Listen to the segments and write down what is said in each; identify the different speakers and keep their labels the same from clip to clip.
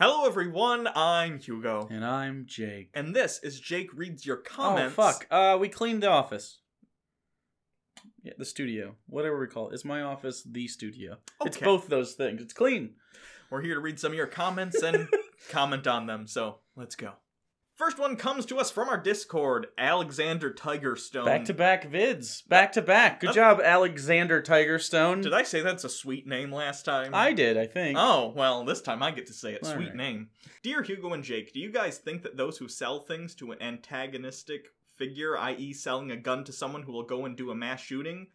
Speaker 1: Hello everyone, I'm Hugo.
Speaker 2: And I'm Jake.
Speaker 1: And this is Jake Reads Your Comments.
Speaker 2: Oh, fuck. We cleaned the office. Yeah, the studio. Whatever we call it. It's my office, the studio. Okay. It's both those things. It's clean.
Speaker 1: We're here to read some of your comments and comment on them, so let's go. First one comes to us from our Discord, Alexander Tigerstone.
Speaker 2: Back-to-back vids. Back-to-back. Good job, Alexander Tigerstone.
Speaker 1: Did I say that's a sweet name last time?
Speaker 2: I did, I think.
Speaker 1: Oh, well, this time I get to say it.
Speaker 2: All
Speaker 1: Sweet
Speaker 2: right.
Speaker 1: name. Dear Hugo and Jake, do you guys think that those who sell things to an antagonistic figure, i.e. selling a gun to someone who will go and do a mass shooting,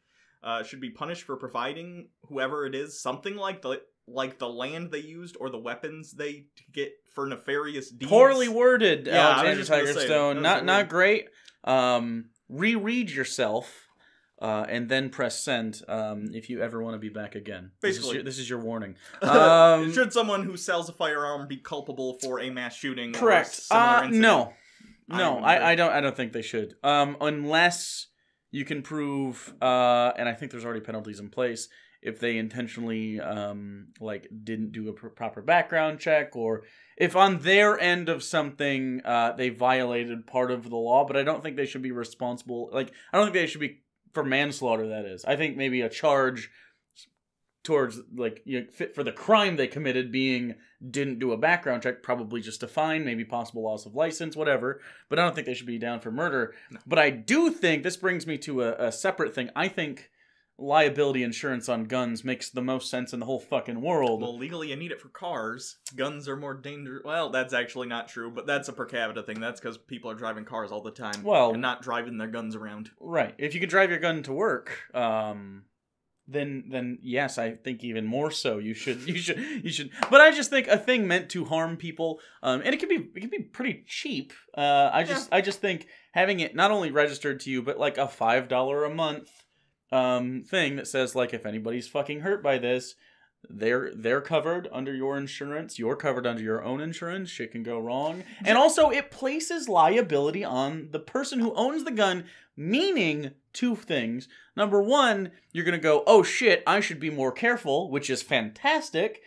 Speaker 1: should be punished for providing whoever it is something like the land they used or the weapons they get for nefarious deeds?
Speaker 2: Poorly worded,
Speaker 1: Yeah,
Speaker 2: Alexander Tigerstone. Not great. Reread yourself, and then press send if you ever want to be back again.
Speaker 1: Basically.
Speaker 2: This is your warning.
Speaker 1: Should someone who sells a firearm be culpable for a mass shooting?
Speaker 2: Correct.
Speaker 1: Or a similar incident?
Speaker 2: No, I don't think they should. Unless you can prove, and I think there's already penalties in place, if they intentionally, didn't do a proper background check, or if on their end of something, they violated part of the law, but I don't think they should be responsible, I don't think they should be, for manslaughter, that is. I think maybe a charge towards, fit for the crime they committed being didn't do a background check, probably just a fine, maybe possible loss of license, whatever, but I don't think they should be down for murder. No. But I do think, this brings me to a separate thing, I think liability insurance on guns makes the most sense in the whole fucking world.
Speaker 1: Well, legally you need it for cars. Guns are more dangerous. Well, that's actually not true, but that's a per capita thing. That's because people are driving cars all the time and not driving their guns around.
Speaker 2: Right. If you can drive your gun to work, then yes, I think even more so you should. But I just think a thing meant to harm people, and it can be pretty cheap. I just think having it not only registered to you, but like a $5 a month thing that says, if anybody's fucking hurt by this, they're covered under your insurance, you're covered under your own insurance, shit can go wrong. And also, it places liability on the person who owns the gun, meaning two things. Number one, you're gonna go, oh shit, I should be more careful, which is fantastic.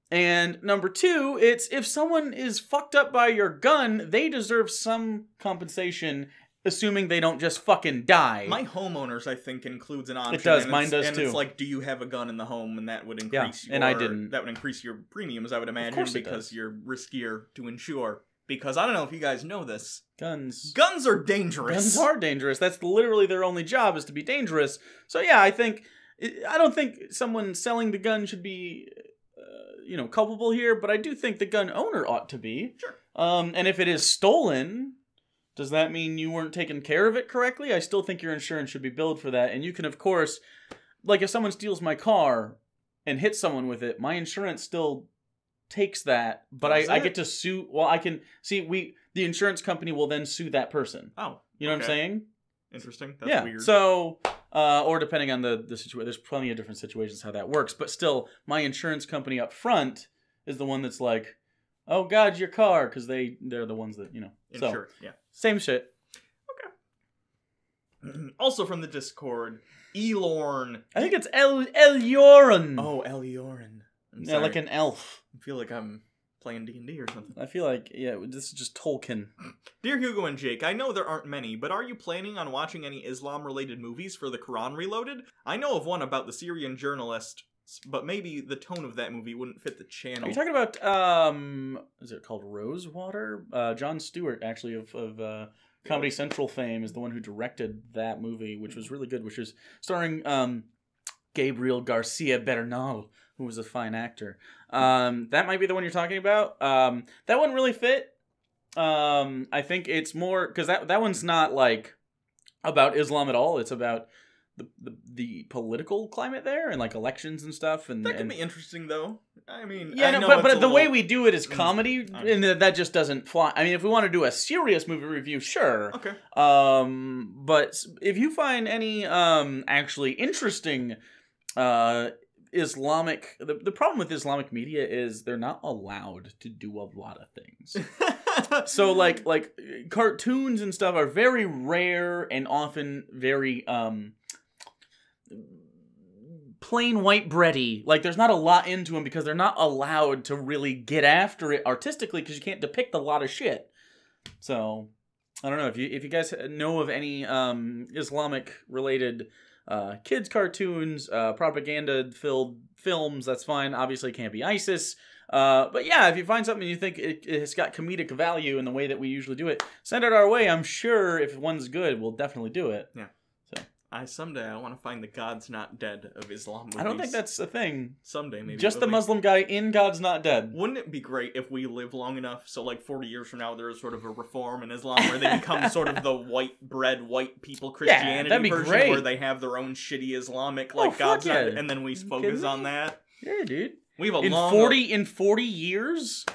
Speaker 2: And number two, it's if someone is fucked up by your gun, they deserve some compensation, assuming they don't just fucking die.
Speaker 1: My homeowners, I think, includes an option.
Speaker 2: It does. Mine does too.
Speaker 1: And it's like, do you have a gun in the home? And that would increase
Speaker 2: and I didn't.
Speaker 1: That would increase your premiums, I would imagine, because you're riskier to insure. Because I don't know if you guys know this. Guns are dangerous.
Speaker 2: Guns are dangerous. That's literally their only job, is to be dangerous. So yeah, I don't think someone selling the gun should be, culpable here, but I do think the gun owner ought to be.
Speaker 1: Sure.
Speaker 2: And if it is stolen, does that mean you weren't taking care of it correctly? I still think your insurance should be billed for that. And you can, of course, if someone steals my car and hits someone with it, my insurance still takes that, but I get to sue. Well, I can see the insurance company will then sue that person.
Speaker 1: Oh,
Speaker 2: you know what I'm saying?
Speaker 1: Interesting. That's weird.
Speaker 2: So, or depending on the situation, there's plenty of different situations how that works. But still, my insurance company up front is the one that's like, oh God, your car, because they're the ones that
Speaker 1: insure.
Speaker 2: So, yeah, same shit.
Speaker 1: Okay. Also from the Discord, Elorn.
Speaker 2: I think it's Elioran.
Speaker 1: Oh, Elioran.
Speaker 2: Yeah, like an elf.
Speaker 1: I feel like I'm playing D&D or something.
Speaker 2: I feel like, this is just Tolkien.
Speaker 1: Dear Hugo and Jake, I know there aren't many, but are you planning on watching any Islam-related movies for the Quran Reloaded? I know of one about the Syrian journalist, but maybe the tone of that movie wouldn't fit the channel.
Speaker 2: Are you talking about, is it called Rosewater? Jon Stewart, actually, of Comedy Central fame, is the one who directed that movie, which was really good, which was starring Gabriel Garcia Bernal, who was a fine actor. That might be the one you're talking about. That wouldn't really fit. I think it's more, because that one's not, about Islam at all. It's about the political climate there and elections and stuff, and
Speaker 1: that could be interesting though. I mean,
Speaker 2: but the way we do it is comedy, and that just doesn't fly. I mean, if we want to do a serious movie review, sure.
Speaker 1: Okay.
Speaker 2: But if you find any actually interesting Islamic, the problem with Islamic media is they're not allowed to do a lot of things. So like cartoons and stuff are very rare and often very plain white bready. Like, there's not a lot into them because they're not allowed to really get after it artistically because you can't depict a lot of shit. So, I don't know. If you guys know of any Islamic-related kids' cartoons, propaganda-filled films, that's fine. Obviously, it can't be ISIS. But yeah, if you find something you think it's got comedic value in the way that we usually do it, send it our way. I'm sure if one's good, we'll definitely do it.
Speaker 1: Yeah.
Speaker 2: So
Speaker 1: Someday I want to find the God's Not Dead of Islam movies.
Speaker 2: I don't think that's a thing.
Speaker 1: Someday, maybe.
Speaker 2: Just the Muslim guy in God's Not Dead.
Speaker 1: Wouldn't it be great if we live long enough, so like 40 years from now, there is sort of a reform in Islam where they become sort of the white bread, white people Christianity
Speaker 2: that'd be
Speaker 1: version
Speaker 2: great.
Speaker 1: Where they have their own shitty Islamic, like God's Not Dead, and then we focus on that.
Speaker 2: Yeah, dude.
Speaker 1: We have a
Speaker 2: in 40 years?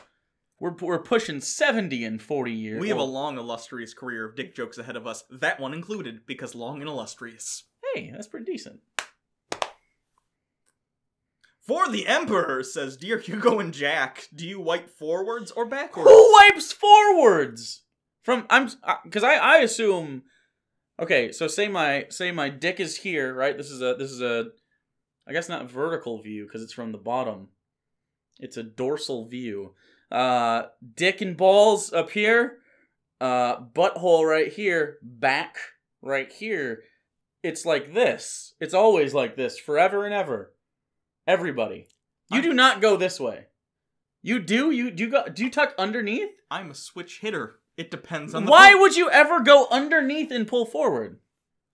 Speaker 2: We're pushing 70 in 40 years.
Speaker 1: We have a long, illustrious career of dick jokes ahead of us. That one included, because long and illustrious.
Speaker 2: Hey, that's pretty decent.
Speaker 1: For the Emperor, says Dear Hugo and Jack, do you wipe forwards or backwards?
Speaker 2: Who wipes forwards? Because I assume. Okay, so say my dick is here, right? This is a I guess not vertical view because it's from the bottom. It's a dorsal view. Dick and balls up here. Butthole right here. Back right here. It's like this. It's always like this, forever and ever. Everybody. You do not go this way. You do? Do you tuck underneath?
Speaker 1: I'm a switch hitter. It depends on the
Speaker 2: Why would you ever go underneath and pull forward?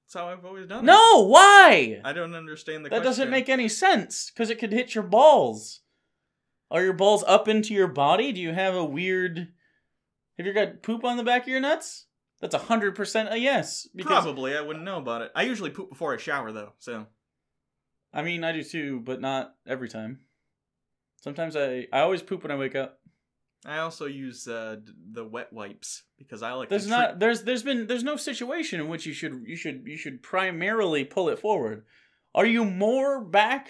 Speaker 1: That's how I've always done it.
Speaker 2: No, why?
Speaker 1: I don't understand the
Speaker 2: question. That doesn't make any sense, because it could hit your balls. Are your balls up into your body? Do you have a weird... Have you got poop on the back of your nuts? That's 100% a yes.
Speaker 1: Probably, I wouldn't know about it. I usually poop before I shower, though, so...
Speaker 2: I mean, I do too, but not every time. Sometimes I always poop when I wake up.
Speaker 1: I also use the wet wipes because I like.
Speaker 2: There's no situation in which you should primarily pull it forward. Are you more back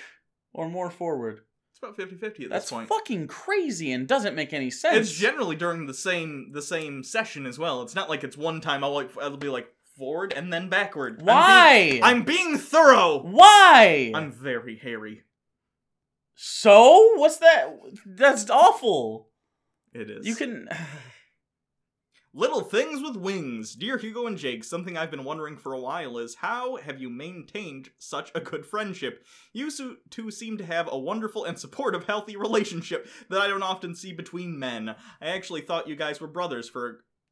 Speaker 2: or more forward?
Speaker 1: It's about 50-50 at this point.
Speaker 2: That's fucking crazy and doesn't make any sense.
Speaker 1: It's generally during the same session as well. It's not like it's one time I'll be like forward and then backward.
Speaker 2: Why?
Speaker 1: I'm being thorough.
Speaker 2: Why?
Speaker 1: I'm very hairy.
Speaker 2: So? What's that? That's awful.
Speaker 1: It is.
Speaker 2: You can...
Speaker 1: Little things with wings. Dear Hugo and Jake, something I've been wondering for a while is how have you maintained such a good friendship? You two seem to have a wonderful and supportive, healthy relationship that I don't often see between men. I actually thought you guys were brothers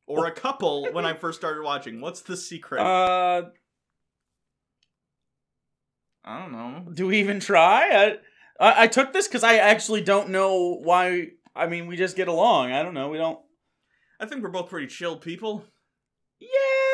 Speaker 1: or a couple when I first started watching. What's the secret? I don't know.
Speaker 2: Do we even try? I took this because I actually don't know why. I mean, we just get along. I don't know. We don't.
Speaker 1: I think we're both pretty chill people.
Speaker 2: Yeah,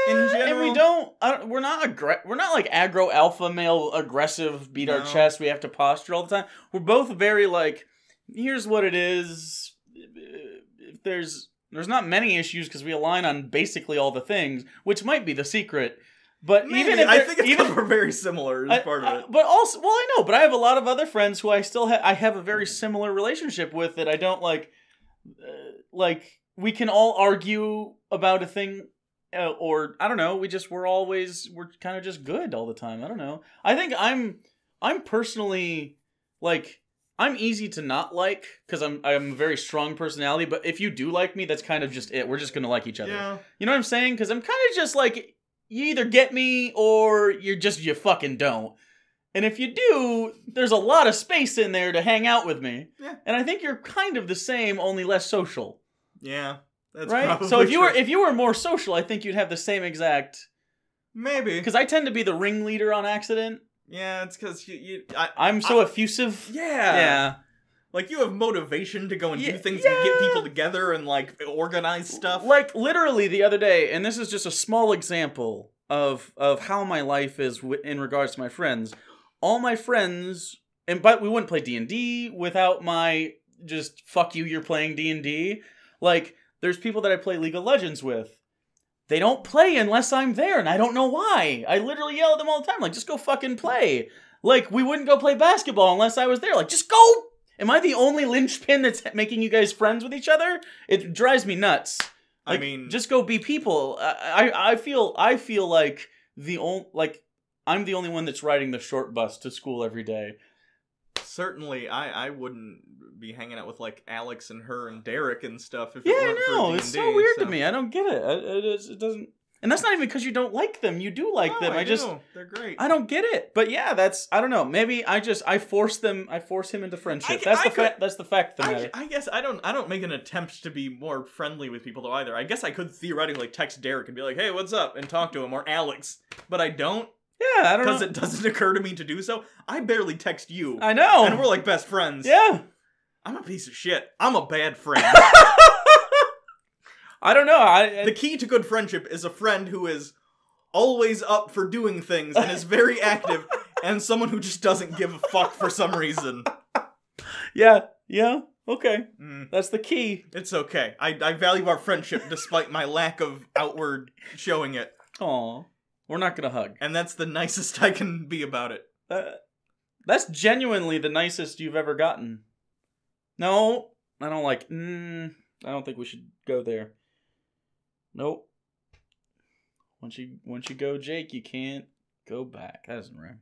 Speaker 1: in general,
Speaker 2: and we don't. We're not like aggro alpha male aggressive. Beat our chest. We have to posture all the time. We're both very like. Here's what it is. If there's not many issues because we align on basically all the things, which might be the secret. But
Speaker 1: maybe.
Speaker 2: even if
Speaker 1: I think it's we're very similar as part of it.
Speaker 2: But also, well, I know. But I have a lot of other friends who I still I have a very similar relationship with that I don't like. We can all argue about a thing, or I don't know. We're kind of just good all the time. I don't know. I think I'm personally like I'm easy to not like because I'm a very strong personality. But if you do like me, that's kind of just it. We're just gonna like each other.
Speaker 1: Yeah.
Speaker 2: You know what I'm saying? Because I'm kind of just like you either get me or you fucking don't. And if you do, there's a lot of space in there to hang out with me.
Speaker 1: Yeah.
Speaker 2: And I think you're kind of the same, only less social.
Speaker 1: Yeah, that's
Speaker 2: right.
Speaker 1: Probably
Speaker 2: so
Speaker 1: true.
Speaker 2: if you were more social, I think you'd have the same exact.
Speaker 1: Maybe
Speaker 2: because I tend to be the ringleader on accident.
Speaker 1: Yeah, it's because
Speaker 2: I'm so effusive.
Speaker 1: Yeah. Like you have motivation to go and do things and get people together and like organize stuff.
Speaker 2: Like literally the other day, and this is just a small example of how my life is in regards to my friends. All my friends, but we wouldn't play D&D without my just fuck you. You're playing D&D. Like, there's people that I play League of Legends with. They don't play unless I'm there, and I don't know why. I literally yell at them all the time, like, just go fucking play. Like, we wouldn't go play basketball unless I was there. Like, just go! Am I the only linchpin that's making you guys friends with each other? It drives me nuts. Like,
Speaker 1: I mean...
Speaker 2: just go be people. I feel like I'm the only one that's riding the short bus to school every day.
Speaker 1: certainly, I wouldn't be hanging out with, like, Alex and her and Derek and stuff if it
Speaker 2: Yeah,
Speaker 1: weren't
Speaker 2: I
Speaker 1: for
Speaker 2: know.
Speaker 1: D&D,
Speaker 2: It's so weird
Speaker 1: so.
Speaker 2: to me. I don't get it. It doesn't... And that's not even because you don't like them. You do like them.
Speaker 1: I do. They're great.
Speaker 2: I don't get it. But yeah, I don't know. Maybe I force him into friendship. That's the fact of the matter.
Speaker 1: I guess I don't make an attempt to be more friendly with people though either. I guess I could theoretically text Derek and be like, "Hey, what's up?" and talk to him, or Alex. But I don't.
Speaker 2: Yeah, I don't know.
Speaker 1: Because it doesn't occur to me to do so. I barely text you.
Speaker 2: I know.
Speaker 1: And we're like best friends.
Speaker 2: Yeah.
Speaker 1: I'm a piece of shit. I'm a bad friend.
Speaker 2: I don't know.
Speaker 1: The key to good friendship is a friend who is always up for doing things and is very active, and someone who just doesn't give a fuck for some reason.
Speaker 2: Yeah, okay.
Speaker 1: Mm.
Speaker 2: That's the key.
Speaker 1: It's okay. I value our friendship despite my lack of outward showing it.
Speaker 2: Aw. We're not gonna hug.
Speaker 1: And that's the nicest I can be about it.
Speaker 2: That's genuinely the nicest you've ever gotten. No, I don't like... I don't think we should go there. Nope. Once you go Jake, you can't go back. That doesn't rhyme.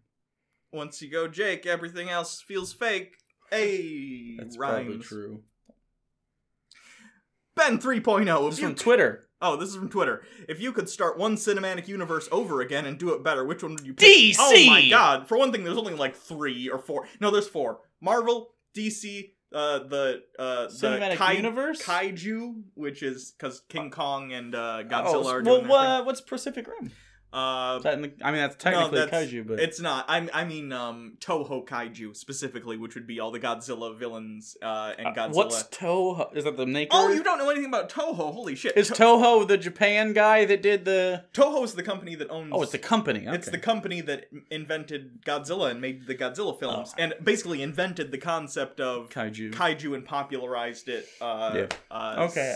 Speaker 1: Once you go Jake, everything else feels fake. Hey,
Speaker 2: That's
Speaker 1: rhymes.
Speaker 2: probably true.
Speaker 1: Ben 3.0.
Speaker 2: This is from Twitter.
Speaker 1: Oh, this is from Twitter. If you could start one cinematic universe over again and do it better, which one would you pick?
Speaker 2: DC!
Speaker 1: Oh my god. For one thing, there's only like 3 or 4. No, there's 4. Marvel, DC, the
Speaker 2: Cinematic Universe?
Speaker 1: Kaiju, which is because King Kong and Godzilla are doing
Speaker 2: what's Pacific Rim? That's technically Kaiju, but
Speaker 1: it's not. I mean Toho Kaiju specifically, which would be all the Godzilla villains and Godzilla.
Speaker 2: What's Toho? Is that the maker?
Speaker 1: Oh, you don't know anything about Toho? Holy shit!
Speaker 2: Is Toho the Japan guy that did the?
Speaker 1: Toho is the company that owns.
Speaker 2: Oh, it's the company. Okay.
Speaker 1: It's the company that invented Godzilla and made the Godzilla films, and basically invented the concept of kaiju and popularized it.
Speaker 2: Okay,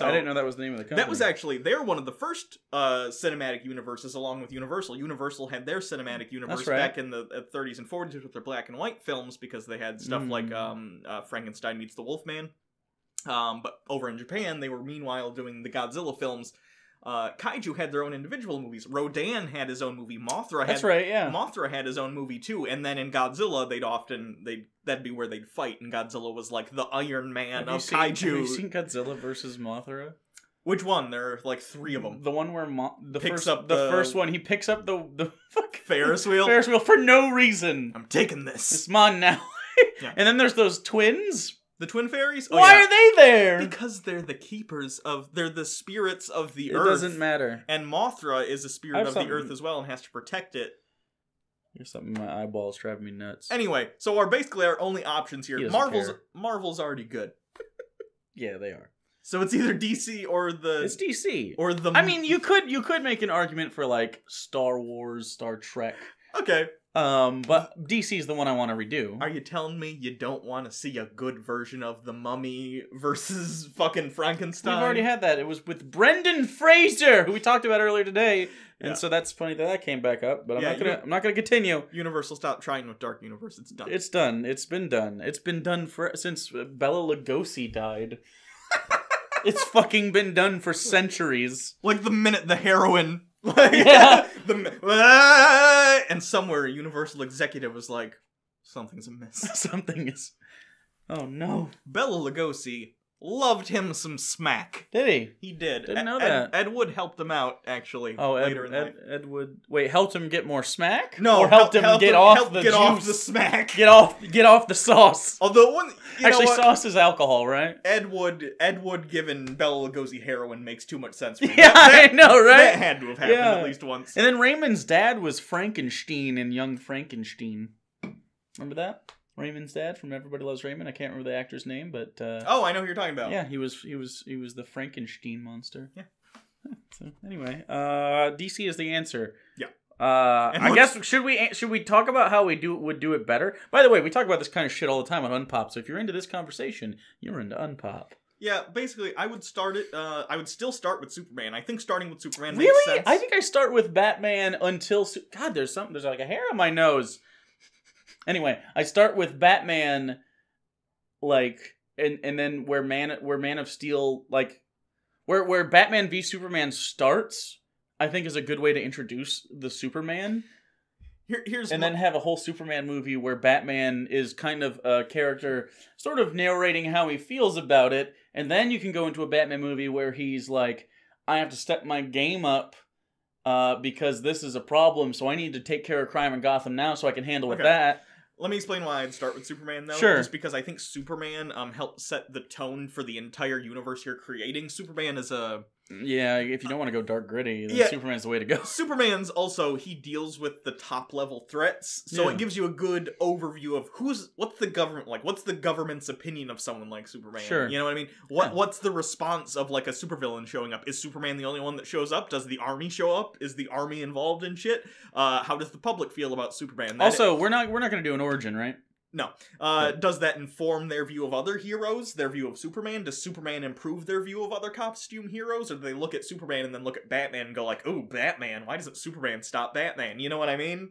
Speaker 1: so
Speaker 2: I didn't know that was the name of the company.
Speaker 1: That was actually they're one of the first cinematic universes, along with Universal. Universal had their cinematic universe back in the 30s and 40s with their black and white films because they had stuff like Frankenstein meets the Wolfman. But over in Japan, they were meanwhile doing the Godzilla films. Kaiju had their own individual movies. Rodan had his own movie. Mothra had his own movie too. And then in Godzilla, that'd be where they'd fight. And Godzilla was like the Iron Man of Kaiju.
Speaker 2: Have you seen Godzilla versus Mothra?
Speaker 1: Which one? There are like 3 of them.
Speaker 2: The one where the first one, he picks up the
Speaker 1: Ferris wheel.
Speaker 2: Ferris wheel for no reason.
Speaker 1: I'm taking this.
Speaker 2: It's mine now. Yeah. And then there's those twins.
Speaker 1: The twin fairies?
Speaker 2: Oh, why are they there?
Speaker 1: Because they're the keepers they're the spirits of the earth.
Speaker 2: It doesn't matter.
Speaker 1: And Mothra is a spirit of the earth as well and has to protect it.
Speaker 2: There's something in my eyeballs driving me nuts.
Speaker 1: Anyway, so basically our only options here. Marvel's already good.
Speaker 2: Yeah, they are.
Speaker 1: So it's either DC or
Speaker 2: It's DC.
Speaker 1: Or the...
Speaker 2: I mean, you could make an argument for, like, Star Wars, Star Trek.
Speaker 1: Okay.
Speaker 2: But DC's the one I want to redo.
Speaker 1: Are you telling me you don't want to see a good version of The Mummy versus fucking Frankenstein?
Speaker 2: We've already had that. It was with Brendan Fraser, who we talked about earlier today. And so that's funny that came back up, but I'm not gonna continue.
Speaker 1: Universal, stop trying with Dark Universe. It's done.
Speaker 2: It's done. It's been done. It's been done since Bela Lugosi died. It's fucking been done for centuries.
Speaker 1: Like the minute the heroine... and somewhere a Universal executive was like, something's amiss.
Speaker 2: Something is... Oh, no.
Speaker 1: Bela Lugosi loved him some smack.
Speaker 2: Did he?
Speaker 1: He did.
Speaker 2: Didn't know that.
Speaker 1: Ed Wood helped him out, actually.
Speaker 2: Oh,
Speaker 1: later in life.
Speaker 2: Ed Wood... Wait, helped him get more smack?
Speaker 1: No,
Speaker 2: or helped him get off the juice?
Speaker 1: Off the smack.
Speaker 2: Get off the sauce.
Speaker 1: Although,
Speaker 2: sauce is alcohol, right?
Speaker 1: Ed Wood giving Bela Lugosi heroin makes too much sense for me.
Speaker 2: Yeah, I know, right?
Speaker 1: That had to have happened at least once.
Speaker 2: And then Raymond's dad was Frankenstein in Young Frankenstein. Remember that? Raymond's dad from Everybody Loves Raymond. I can't remember the actor's name, but
Speaker 1: I know who you're talking about.
Speaker 2: Yeah, he was the Frankenstein monster.
Speaker 1: Yeah.
Speaker 2: So anyway, DC is the answer.
Speaker 1: Yeah.
Speaker 2: I guess should we talk about how we would do it better? By the way, we talk about this kind of shit all the time on Unpop. So if you're into this conversation, you're into Unpop.
Speaker 1: Yeah, basically, I would start it. I would still start with Superman. I think starting with Superman
Speaker 2: makes
Speaker 1: sense.
Speaker 2: I think I start with Batman until God. There's like a hair on my nose. Anyway, I start with Batman, like, and then where Man of Steel, like, where Batman v Superman starts, I think is a good way to introduce the Superman. and then have a whole Superman movie where Batman is kind of a character sort of narrating how he feels about it, and then you can go into a Batman movie where he's like, I have to step my game up because this is a problem, so I need to take care of crime in Gotham now so I can handle with that.
Speaker 1: Let me explain why I'd start with Superman, though.
Speaker 2: Sure.
Speaker 1: Just because I think Superman helped set the tone for the entire universe you're creating. Superman is a...
Speaker 2: Yeah, if you don't want to go dark gritty, then Superman's the way to go.
Speaker 1: Superman's also, he deals with the top-level threats, so it gives you a good overview of what's the government like? What's the government's opinion of someone like Superman?
Speaker 2: Sure.
Speaker 1: You know what I mean? What's the response of, like, a supervillain showing up? Is Superman the only one that shows up? Does the army show up? Is the army involved in shit? How does the public feel about Superman?
Speaker 2: Also, we're not going to do an origin, right?
Speaker 1: No. Does that inform their view of other heroes? Their view of Superman? Does Superman improve their view of other costume heroes? Or do they look at Superman and then look at Batman and go like, ooh, Batman, why doesn't Superman stop Batman? You know what I mean?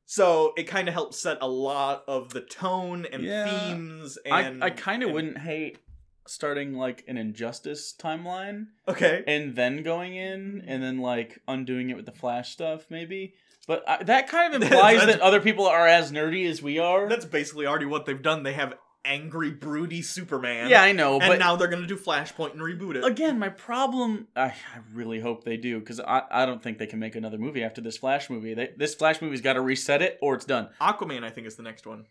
Speaker 1: So it kind of helps set a lot of the tone and themes. And
Speaker 2: I kind of wouldn't hate starting like an Injustice timeline.
Speaker 1: Okay.
Speaker 2: And then going in and then like undoing it with the Flash stuff, maybe. But that kind of implies that other people are as nerdy as we are.
Speaker 1: That's basically already what they've done. They have angry, broody Superman.
Speaker 2: Yeah, I know.
Speaker 1: And now they're going to do Flashpoint and reboot it.
Speaker 2: Again, my problem... I really hope they do, because I don't think they can make another movie after this Flash movie. This Flash movie's got to reset it, or it's done.
Speaker 1: Aquaman, I think, is the next one.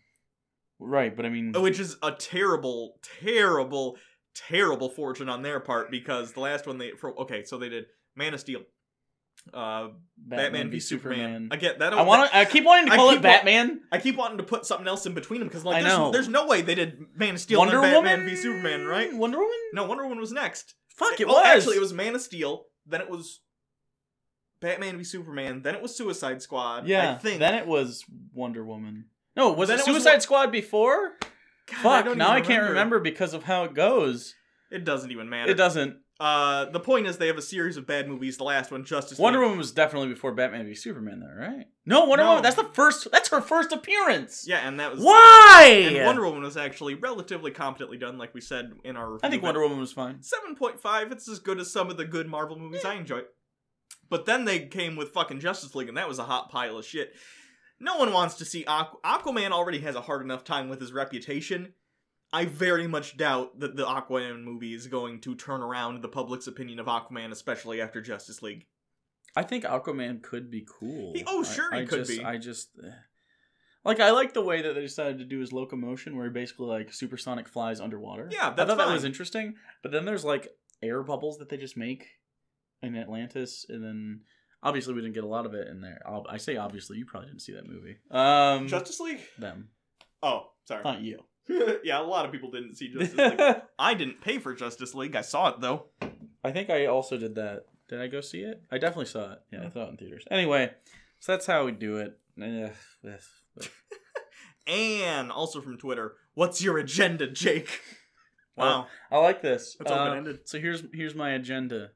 Speaker 2: Right, but I mean...
Speaker 1: Which is a terrible, terrible, terrible fortune on their part, because the last one so they did Man of Steel. Batman v Superman. Again, I keep wanting to call it Batman. I keep wanting to put something else in between them because there's no way they did Man of Steel and Batman v Superman, right?
Speaker 2: Wonder Woman?
Speaker 1: No, Wonder Woman was next.
Speaker 2: It was.
Speaker 1: Actually, it was Man of Steel. Then it was Batman v Superman. Then it was Suicide Squad.
Speaker 2: Yeah.
Speaker 1: I think.
Speaker 2: Then it was Wonder Woman. No, was it Suicide Squad before? God, fuck. Now I can't remember because of how it goes.
Speaker 1: It doesn't even matter.
Speaker 2: It doesn't.
Speaker 1: The point is they have a series of bad movies. The last one, Justice League.
Speaker 2: Wonder Woman was definitely before Batman v Superman, though, right? No, Wonder Woman. That's her first appearance.
Speaker 1: Yeah, and that was
Speaker 2: why.
Speaker 1: And Wonder Woman was actually relatively competently done, like we said in our review.
Speaker 2: I think Wonder Woman was fine.
Speaker 1: 7.5. It's as good as some of the good Marvel movies I enjoy. But then they came with fucking Justice League, and that was a hot pile of shit. No one wants to see Aquaman. Already has a hard enough time with his reputation. I very much doubt that the Aquaman movie is going to turn around the public's opinion of Aquaman, especially after Justice League.
Speaker 2: I think Aquaman could be cool.
Speaker 1: He could be.
Speaker 2: I like the way that they decided to do his locomotion, where he basically like supersonic flies underwater.
Speaker 1: Yeah,
Speaker 2: I thought that was interesting. But then there's like air bubbles that they just make in Atlantis, and then obviously we didn't get a lot of it in there. I say obviously, you probably didn't see that movie.
Speaker 1: Justice League?
Speaker 2: Them.
Speaker 1: Oh, sorry.
Speaker 2: Not you.
Speaker 1: Yeah, a lot of people didn't see Justice League. I didn't pay for Justice League. I saw it, though.
Speaker 2: I think I also did that. Did I go see it? I definitely saw it. Yeah, I saw it in theaters. Anyway, so that's how we do it.
Speaker 1: And also from Twitter, what's your agenda, Jake? Wow.
Speaker 2: I like this.
Speaker 1: It's open-ended.
Speaker 2: So here's my agenda.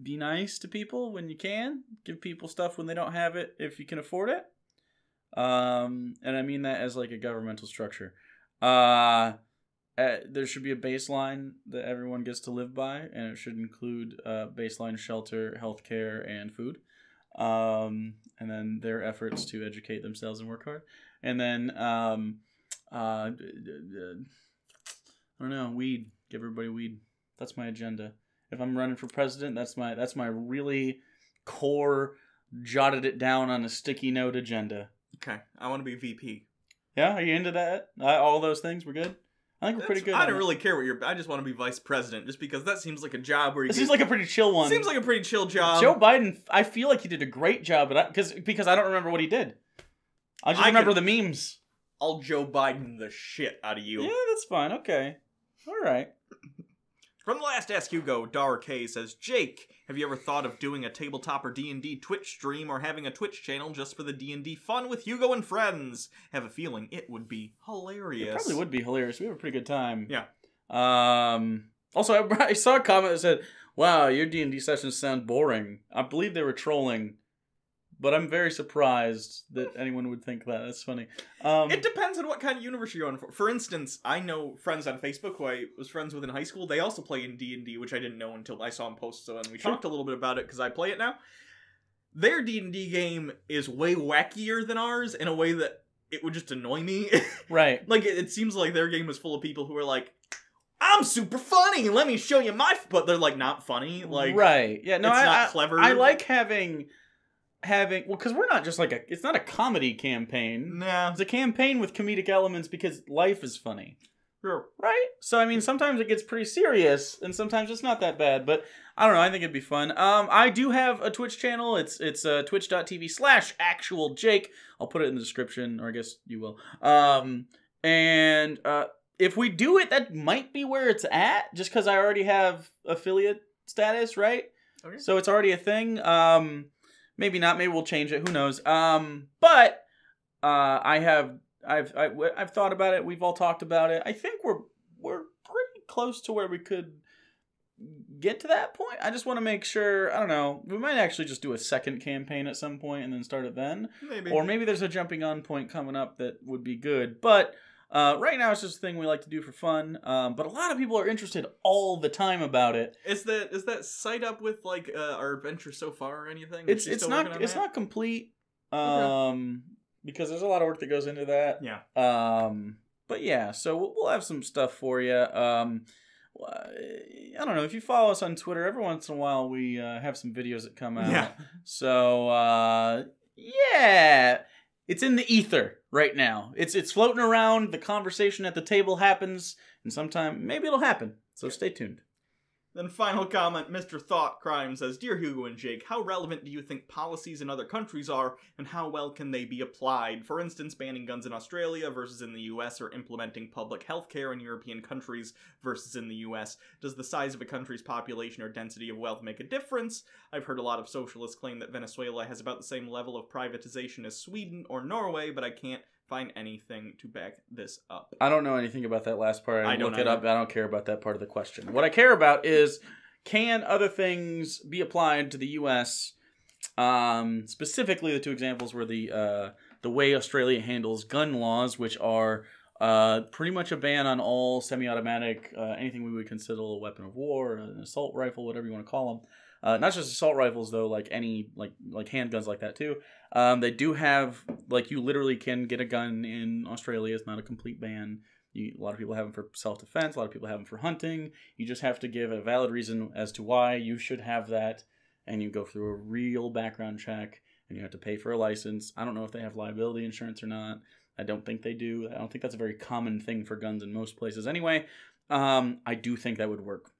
Speaker 2: Be nice to people when you can. Give people stuff when they don't have it if you can afford it. And I mean that as like a governmental structure. There should be a baseline that everyone gets to live by, and it should include baseline shelter, healthcare, and food. And then their efforts to educate themselves and work hard. And then I don't know, weed. Give everybody weed. That's my agenda. If I'm running for president, that's my really core, jotted it down on a sticky note agenda.
Speaker 1: Okay, I want to be VP.
Speaker 2: Yeah, are you into that? All those things, we're good? I think we're pretty good.
Speaker 1: I don't really care what I just want to be vice president, just because that seems like a job where
Speaker 2: seems like a pretty chill one.
Speaker 1: Seems like a pretty chill job.
Speaker 2: Joe Biden, I feel like he did a great job, but because I don't remember what he did. I just remember the memes.
Speaker 1: I'll Joe Biden the shit out of you.
Speaker 2: Yeah, that's fine. Okay. All right.
Speaker 1: From the last Ask Hugo, Dar K says, Jake, have you ever thought of doing a tabletop or D&D Twitch stream or having a Twitch channel just for the D&D fun with Hugo and friends? Have a feeling it would be hilarious.
Speaker 2: It probably would be hilarious. We have a pretty good time.
Speaker 1: Yeah.
Speaker 2: Also, I saw a comment that said, wow, your D&D sessions sound boring. I believe they were trolling. But I'm very surprised that anyone would think that. That's funny.
Speaker 1: It depends on what kind of universe you're on. For instance, I know friends on Facebook who I was friends with in high school. They also play in D&D, which I didn't know until I saw them post. So, and we talked a little bit about it because I play it now. their D&D game is way wackier than ours in a way that it would just annoy me.
Speaker 2: Right.
Speaker 1: Like, it seems like their game is full of people who are like, I'm super funny, let me show you but they're, like, not funny. Like,
Speaker 2: right. Yeah, no,
Speaker 1: it's not clever.
Speaker 2: I like having, well, because we're not just like it's not a comedy campaign.
Speaker 1: Nah.
Speaker 2: It's a campaign with comedic elements because life is funny.
Speaker 1: Sure.
Speaker 2: Right? So, I mean, sometimes it gets pretty serious, and sometimes it's not that bad, but I don't know, I think it'd be fun. I do have a Twitch channel. It's twitch.tv/actualjake. I'll put it in the description, or I guess you will. If we do it, that might be where it's at, just because I already have affiliate status, right?
Speaker 1: Okay.
Speaker 2: So it's already a thing. Maybe not, maybe we'll change it, who knows. But I've thought about it. We've all talked about it. I think we're pretty close to where we could get to that point. I just want to make sure. I don't know. We might actually just do a second campaign at some point and then start it then.
Speaker 1: Maybe.
Speaker 2: Or maybe there's a jumping on point coming up that would be good. But right now it's just a thing we like to do for fun. But a lot of people are interested all the time about it.
Speaker 1: Is that site up with like our adventure so far or anything?
Speaker 2: It's not complete.
Speaker 1: Okay.
Speaker 2: Because there's a lot of work that goes into that.
Speaker 1: Yeah.
Speaker 2: But yeah, so we'll have some stuff for you. I don't know, if you follow us on Twitter, every once in a while we have some videos that come out.
Speaker 1: Yeah.
Speaker 2: So yeah, it's in the ether right now. It's floating around. The conversation at the table happens, and sometime maybe it'll happen. So stay tuned.
Speaker 1: Then final comment, Mr. Thought Crime says, Dear Hugo and Jake, how relevant do you think policies in other countries are, and how well can they be applied? For instance, banning guns in Australia versus in the US, or implementing public health care in European countries versus in the US. Does the size of a country's population or density of wealth make a difference? I've heard a lot of socialists claim that Venezuela has about the same level of privatization as Sweden or Norway, but I can't find anything to back this up.
Speaker 2: I don't know anything about that last part. I
Speaker 1: don't
Speaker 2: look it up. I don't care about that part of the question. What I care about is, can other things be applied to the U.S.? Specifically, the two examples were the way Australia handles gun laws, which are pretty much a ban on all semi-automatic, anything we would consider a weapon of war, an assault rifle, whatever you want to call them. Not just assault rifles though, like any like handguns like that too. They do have, like, you literally can get a gun in Australia. It's not a complete ban. A lot of people have them for self-defense. A lot of people have them for hunting. You just have to give a valid reason as to why you should have that, and you go through a real background check, and you have to pay for a license. I don't know if they have liability insurance or not. I don't think they do. I don't think that's a very common thing for guns in most places anyway. I do think that would work.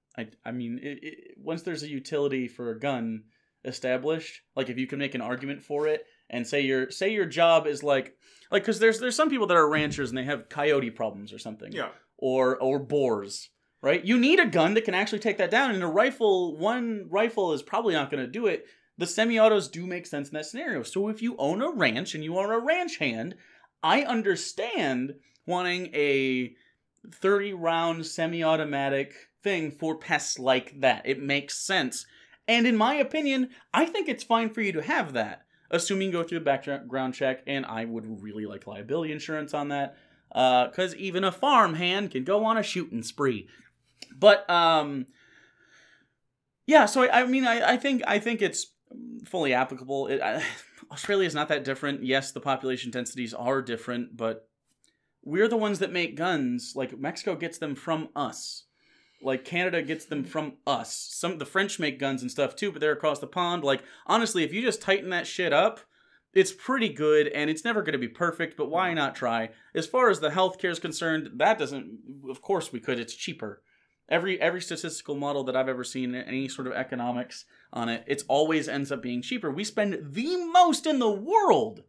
Speaker 2: I mean, once there's a utility for a gun established, like if you can make an argument for it, and say your job is like because there's some people that are ranchers and they have coyote problems or something,
Speaker 1: Yeah.
Speaker 2: or boars, right? You need a gun that can actually take that down, and one rifle is probably not going to do it. The semi-autos do make sense in that scenario. So if you own a ranch and you are a ranch hand, I understand wanting a 30-round semi-automatic thing for pests like that. It makes sense. And in my opinion, I think it's fine for you to have that, assuming you go through a background check, and I would really like liability insurance on that, because even a farm hand can go on a shooting spree. But, yeah, so I mean, I think it's fully applicable. Australia is not that different. Yes, the population densities are different, but we're the ones that make guns. Like, Mexico gets them from us. Like, Canada gets them from us. The French make guns and stuff too, but they're across the pond. Like, honestly, if you just tighten that shit up, it's pretty good, and it's never going to be perfect, but why not try? As far as the healthcare is concerned, of course we could. It's cheaper. Every statistical model that I've ever seen, any sort of economics on it, it always ends up being cheaper. We spend the most in the world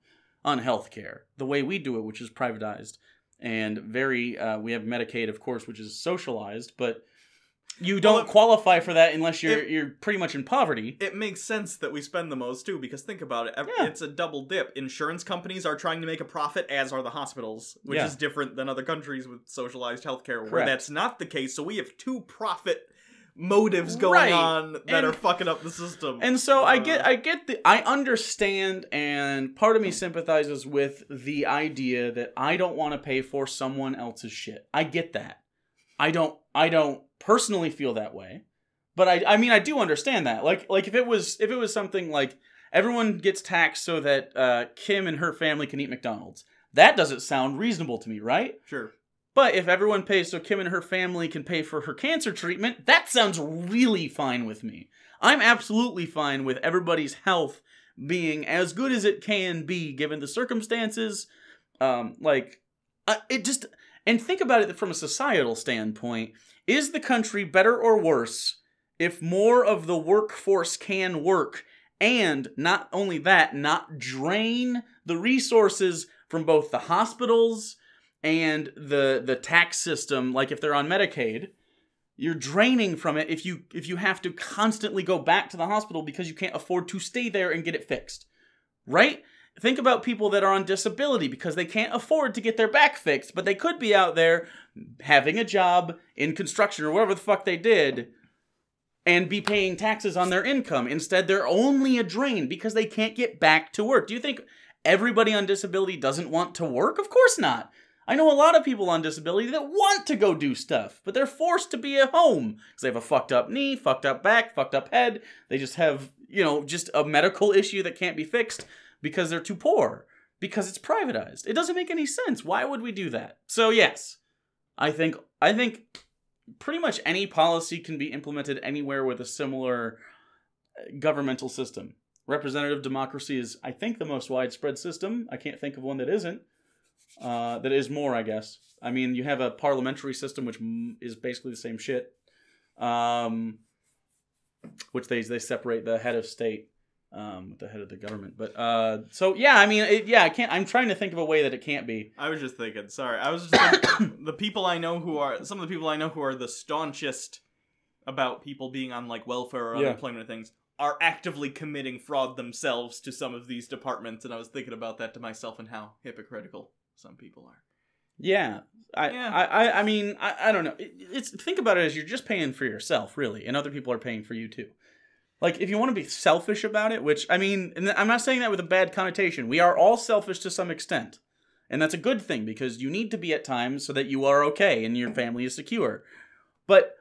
Speaker 2: on healthcare, the way we do it, which is privatized. And we have Medicaid, of course, which is socialized, but you don't qualify for that unless you're pretty much in poverty.
Speaker 1: It makes sense that we spend the most too, because think about it.
Speaker 2: Yeah.
Speaker 1: It's a double dip. Insurance companies are trying to make a profit, as are the hospitals, which is different than other countries with socialized healthcare, where that's not the case. So we have two profit motives going on that are fucking up the system.
Speaker 2: And so I understand, and part of me sympathizes with the idea that I don't want to pay for someone else's shit. I get that. I don't personally feel that way, but I mean I do understand that. Like if it was something like everyone gets taxed so that Kim and her family can eat McDonald's. That doesn't sound reasonable to me, right?
Speaker 1: Sure.
Speaker 2: But if everyone pays so Kim and her family can pay for her cancer treatment, that sounds really fine with me. I'm absolutely fine with everybody's health being as good as it can be given the circumstances. It just... And think about it from a societal standpoint. Is the country better or worse if more of the workforce can work, and not only that, not drain the resources from both the hospitals and the tax system? Like if they're on Medicaid, you're draining from it if you have to constantly go back to the hospital because you can't afford to stay there and get it fixed, right? Think about people that are on disability because they can't afford to get their back fixed, but they could be out there having a job in construction or whatever the fuck they did and be paying taxes on their income. Instead, they're only a drain because they can't get back to work. Do you think everybody on disability doesn't want to work? Of course not. I know a lot of people on disability that want to go do stuff, but they're forced to be at home because they have a fucked up knee, fucked up back, fucked up head. They just have, just a medical issue that can't be fixed because they're too poor, because it's privatized. It doesn't make any sense. Why would we do that? So yes, I think pretty much any policy can be implemented anywhere with a similar governmental system. Representative democracy is, I think, the most widespread system. I can't think of one that isn't. That is more, I guess. I mean, you have a parliamentary system, which is basically the same shit. Which they separate the head of state with the head of the government. But so yeah, I mean, I can't. I'm trying to think of a way that it can't be.
Speaker 1: I was just thinking. Sorry, I was just thinking, some of the people I know who are the staunchest about people being on like welfare or unemployment things are actively committing fraud themselves to some of these departments, and I was thinking about that to myself and how hypocritical some people are.
Speaker 2: Yeah. I mean, I don't know. It's think about it as you're just paying for yourself, really, and other people are paying for you too. Like, if you want to be selfish about it, which, I mean, and I'm not saying that with a bad connotation. We are all selfish to some extent. And that's a good thing, because you need to be at times so that you are okay and your family is secure. But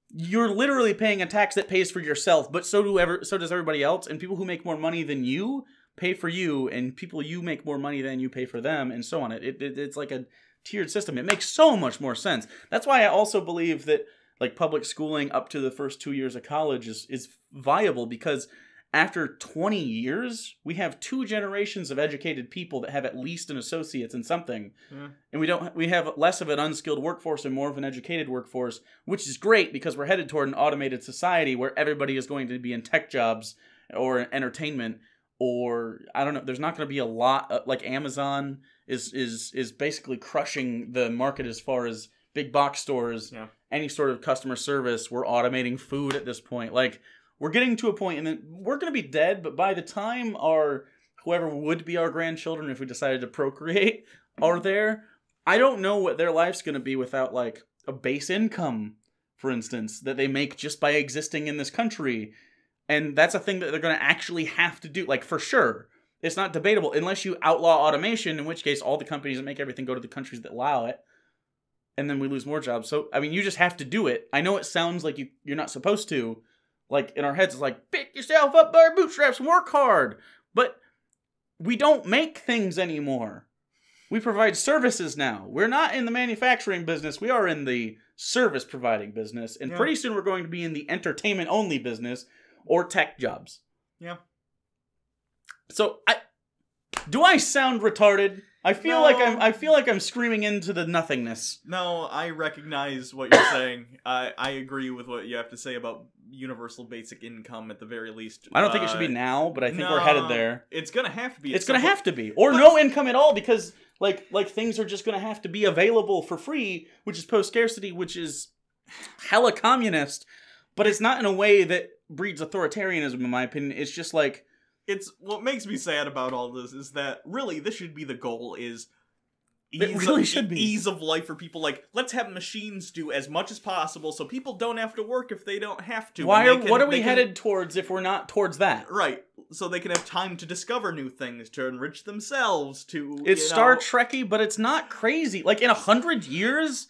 Speaker 2: you're literally paying a tax that pays for yourself, but so does everybody else. And people who make more money than you pay for you, and people you make more money than you pay for them, and so on. It's like a tiered system. It makes so much more sense. That's why I also believe that like public schooling up to the first 2 years of college is viable, because after 20 years, we have 2 generations of educated people that have at least an associate's in something. Yeah. And we have less of an unskilled workforce and more of an educated workforce, which is great because we're headed toward an automated society where everybody is going to be in tech jobs or entertainment, or I don't know, there's not going to be a lot like Amazon is basically crushing the market as far as big box stores. Yeah. Any sort of customer service. We're automating food at this point. Like, we're getting to a point, and then we're going to be dead, but by the time whoever would be our grandchildren, if we decided to procreate, are there, I don't know what their life's going to be without, like, a base income, for instance, that they make just by existing in this country. And that's a thing that they're going to actually have to do, like, for sure. It's not debatable, unless you outlaw automation, in which case all the companies that make everything go to the countries that allow it. And then we lose more jobs. So, I mean, you just have to do it. I know it sounds like you're not supposed to. Like, in our heads, it's like, pick yourself up by your bootstraps and work hard. But we don't make things anymore. We provide services now. We're not in the manufacturing business. We are in the service providing business. And pretty soon we're going to be in the entertainment only business or tech jobs. Yeah. So, do I sound retarded? I feel like I'm screaming into the nothingness.
Speaker 1: No, I recognize what you're saying. I agree with what you have to say about universal basic income at the very least.
Speaker 2: I don't think it should be now, but I think we're headed there.
Speaker 1: It's gonna have to be.
Speaker 2: It's gonna have to be, or no income at all, because like things are just gonna have to be available for free, which is post scarcity, which is hella communist. But it's not in a way that breeds authoritarianism, in my opinion. It's just like.
Speaker 1: It's what makes me sad about all this is that really this should be the goal is ease of life for people. Like, let's have machines do as much as possible so people don't have to work if they don't have to.
Speaker 2: What are we headed towards if we're not towards that?
Speaker 1: Right. So they can have time to discover new things, to enrich themselves, to...
Speaker 2: It's Star Trek-y, but it's not crazy. Like, in 100 years,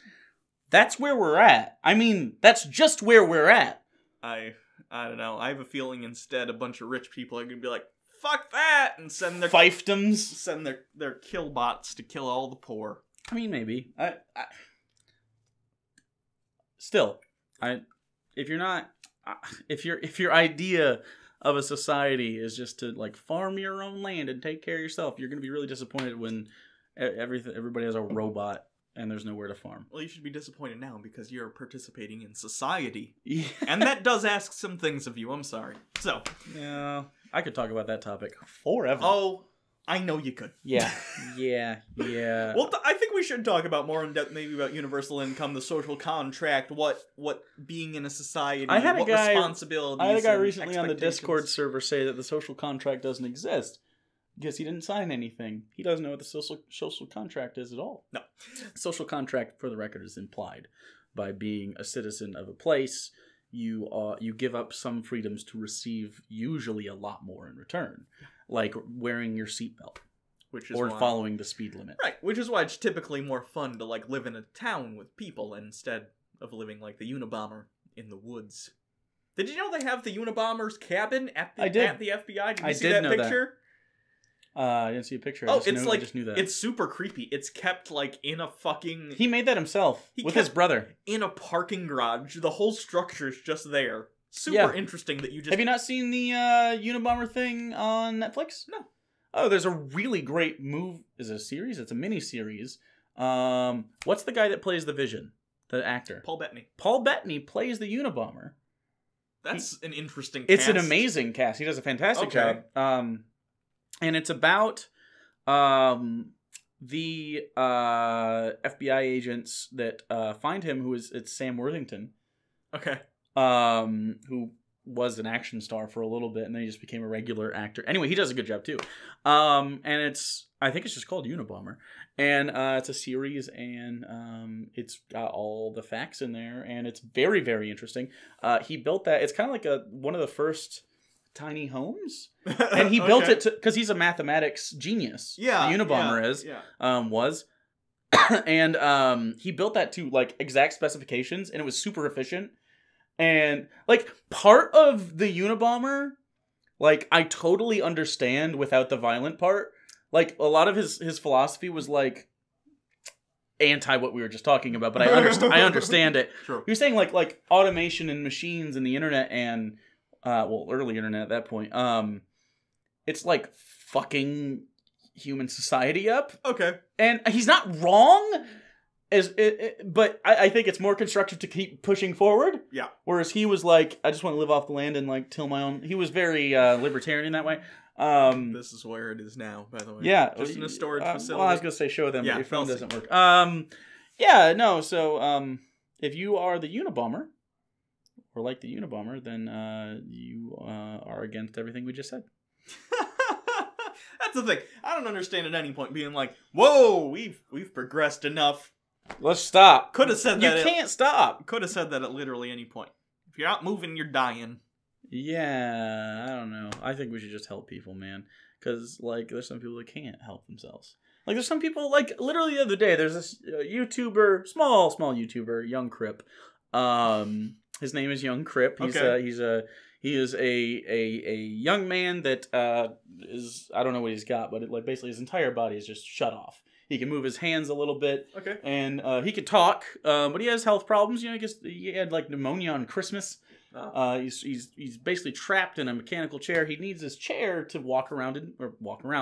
Speaker 2: that's where we're at. I mean, that's just where we're at.
Speaker 1: I don't know. I have a feeling instead a bunch of rich people are going to be like, fuck that, and send their
Speaker 2: fiefdoms.
Speaker 1: Send their kill bots to kill all the poor.
Speaker 2: I mean, maybe. If your idea of a society is just to like farm your own land and take care of yourself, you're gonna be really disappointed when everybody has a robot and there's nowhere to farm.
Speaker 1: Well, you should be disappointed now because you're participating in society,
Speaker 2: Yeah.
Speaker 1: and that does ask some things of you. I'm sorry. So,
Speaker 2: yeah, I could talk about that topic forever.
Speaker 1: Oh, I know you could.
Speaker 2: Yeah.
Speaker 1: Well, I think we should talk about more in depth, maybe about universal income, the social contract, what being in a society, responsibilities.
Speaker 2: I had a guy recently on the Discord server say that the social contract doesn't exist because he didn't sign anything. He doesn't know what the social contract is at all.
Speaker 1: No.
Speaker 2: Social contract, for the record, is implied by being a citizen of a place. You give up some freedoms to receive usually a lot more in return, like wearing your seatbelt, following the speed limit.
Speaker 1: Right, which is why it's typically more fun to like live in a town with people instead of living like the Unabomber in the woods. Did you know they have the Unabomber's cabin at the FBI? Did you see that picture?
Speaker 2: I didn't see a picture.
Speaker 1: I
Speaker 2: just knew that.
Speaker 1: It's super creepy. It's kept like in a fucking...
Speaker 2: He made that himself with his brother.
Speaker 1: In a parking garage. The whole structure is just there. Super interesting that you just...
Speaker 2: Have you not seen the Unabomber thing on Netflix?
Speaker 1: No.
Speaker 2: Oh, there's a really great move. Is it a series? It's a mini-series. What's the guy that plays the Vision? The actor?
Speaker 1: Paul Bettany.
Speaker 2: Paul Bettany plays the Unabomber.
Speaker 1: That's an interesting
Speaker 2: cast. It's an amazing cast. He does a fantastic job. And it's about the FBI agents that find him, it's Sam Worthington.
Speaker 1: Okay.
Speaker 2: Who was an action star for a little bit, and then he just became a regular actor. Anyway, he does a good job too. And I think it's just called Unabomber. And it's a series, and it's got all the facts in there, and it's very, very interesting. He built that. It's kind of like one of the first tiny homes, and he built it because he's a mathematics genius.
Speaker 1: Yeah,
Speaker 2: the Unabomber was, and he built that to like exact specifications, and it was super efficient. And like part of the Unabomber, like I totally understand without the violent part. Like a lot of his philosophy was like anti what we were just talking about, but I understand it.
Speaker 1: Sure.
Speaker 2: He was saying like automation and machines and the internet and early internet at that point. It's like fucking human society up.
Speaker 1: Okay.
Speaker 2: And he's not wrong, but I think it's more constructive to keep pushing forward.
Speaker 1: Yeah.
Speaker 2: Whereas he was like, I just want to live off the land and like till my own. He was very libertarian that way.
Speaker 1: This is where it is now, by the way.
Speaker 2: Yeah.
Speaker 1: Just in a storage facility.
Speaker 2: Well, I was going to say show them, but your phone doesn't work. So if you are the Unabomber, or like the Unabomber, then you are against everything we just said.
Speaker 1: That's the thing. I don't understand at any point being like, whoa, we've progressed enough.
Speaker 2: Let's stop.
Speaker 1: Could have said that.
Speaker 2: You can't stop.
Speaker 1: Could have said that at literally any point. If you're not moving, you're dying.
Speaker 2: Yeah, I don't know. I think we should just help people, man. Because, like, there's some people that can't help themselves. Like, there's some people, like, literally the other day, there's this YouTuber, small YouTuber, Young Crip. His name is Young Crip. He is a young man that is, I don't know what he's got, but like basically his entire body is just shut off. He can move his hands a little bit.
Speaker 1: Okay.
Speaker 2: And he can talk, but he has health problems. You know, he had like pneumonia on Christmas. Oh. He's basically trapped in a mechanical chair. He needs his chair to walk around,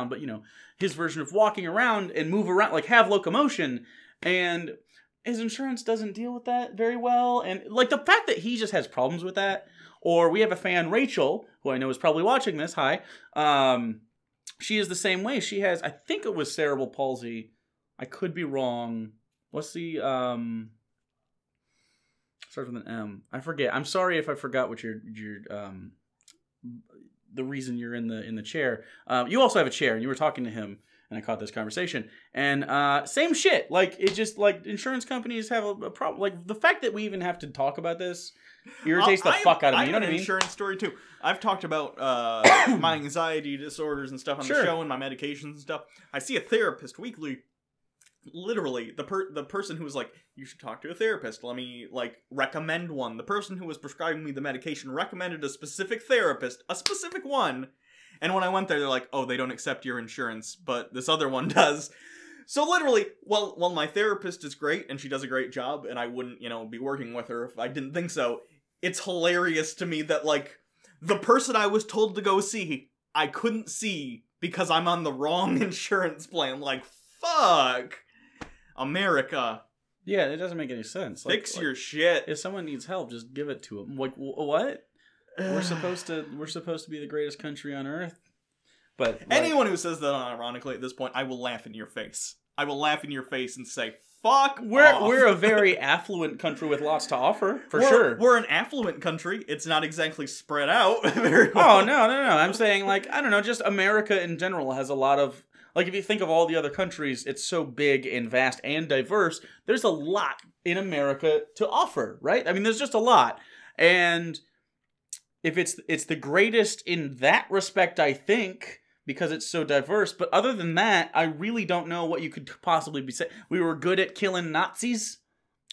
Speaker 2: but you know, his version of walking around and move around, like have locomotion. And his insurance doesn't deal with that very well. And like the fact that he just has problems with that. Or we have a fan, Rachel, who I know is probably watching this. Hi. She is the same way. She has, I think it was cerebral palsy. I could be wrong. What's the, starts with an M. I forget. I'm sorry if I forgot what your the reason you're in the chair. You also have a chair, and you were talking to him, and I caught this conversation. And same shit. Like, it just, like, insurance companies have a problem. Like, the fact that we even have to talk about this irritates the fuck out of me. You know what I mean?
Speaker 1: I have an insurance story, too. I've talked about my anxiety disorders and stuff on the show and my medications and stuff. I see a therapist weekly. Literally, the person who was like, you should talk to a therapist. Let me, like, recommend one. The person who was prescribing me the medication recommended a specific therapist, a specific one. And when I went there, they're like, oh, they don't accept your insurance, but this other one does. So literally, while my therapist is great, and she does a great job, and I wouldn't, be working with her if I didn't think so, it's hilarious to me that, like, the person I was told to go see, I couldn't see because I'm on the wrong insurance plan. Like, fuck. America.
Speaker 2: Yeah, it doesn't make any sense.
Speaker 1: Fix your shit.
Speaker 2: If someone needs help, just give it to them. Like, what? We're supposed to be the greatest country on earth. But
Speaker 1: anyone who says that unironically at this point, I will laugh in your face. I will laugh in your face and say, fuck off.
Speaker 2: We're a very affluent country with lots to offer, for sure.
Speaker 1: We're an affluent country. It's not exactly spread out very well.
Speaker 2: Oh, no. I'm saying, like, I don't know, just America in general has a lot of... Like, if you think of all the other countries, it's so big and vast and diverse. There's a lot in America to offer, right? I mean, there's just a lot. And if it's the greatest in that respect, I think, because it's so diverse. But other than that, I really don't know what you could possibly be saying. We were good at killing Nazis.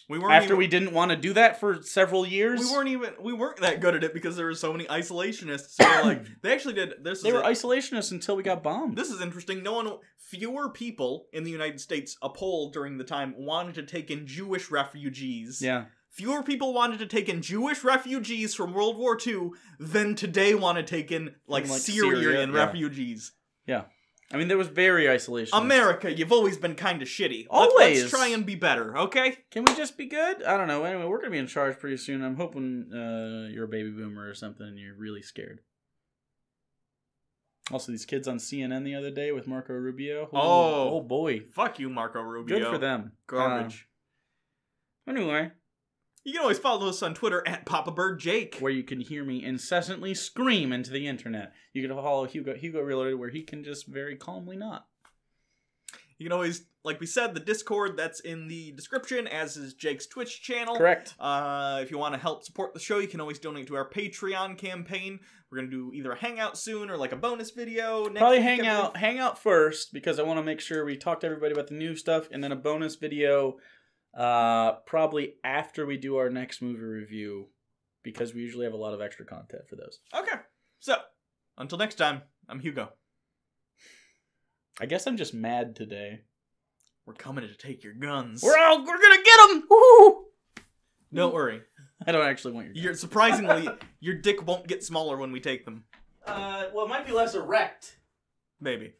Speaker 2: We didn't want to do that for several years.
Speaker 1: We weren't that good at it because there were so many isolationists. So like, they actually did. They
Speaker 2: were isolationists until we got bombed.
Speaker 1: This is interesting. Fewer people in the United States, a poll during the time, wanted to take in Jewish refugees.
Speaker 2: Yeah.
Speaker 1: Fewer people wanted to take in Jewish refugees from World War II than today want to take in, like Syrian refugees.
Speaker 2: Yeah. I mean, there was very isolationist.
Speaker 1: America, you've always been kind of shitty.
Speaker 2: Always.
Speaker 1: Let's try and be better, okay?
Speaker 2: Can we just be good? I don't know. Anyway, we're going to be in charge pretty soon. I'm hoping you're a baby boomer or something and you're really scared. Also, these kids on CNN the other day with Marco Rubio. Oh boy.
Speaker 1: Fuck you, Marco Rubio.
Speaker 2: Good for them.
Speaker 1: Garbage.
Speaker 2: Anyway.
Speaker 1: You can always follow us on Twitter at PapaBirdJake,
Speaker 2: where you can hear me incessantly scream into the internet. You can follow Hugo Reloaded, where he can just very calmly not.
Speaker 1: You can always, like we said, the Discord, that's in the description, as is Jake's Twitch channel.
Speaker 2: Correct.
Speaker 1: If you want to help support the show, you can always donate to our Patreon campaign. We're going to do either a hangout soon or like a bonus video.
Speaker 2: Probably hangout first, because I want to make sure we talk to everybody about the new stuff, and then a bonus video probably after we do our next movie review, because we usually have a lot of extra content for those.
Speaker 1: Okay. So, until next time, I'm Hugo.
Speaker 2: I guess I'm just mad today.
Speaker 1: We're coming to take your guns.
Speaker 2: We're gonna get them! Woo!
Speaker 1: Don't worry.
Speaker 2: I don't actually want your guns.
Speaker 1: Surprisingly, your dick won't get smaller when we take them.
Speaker 2: Well, it might be less erect.
Speaker 1: Maybe.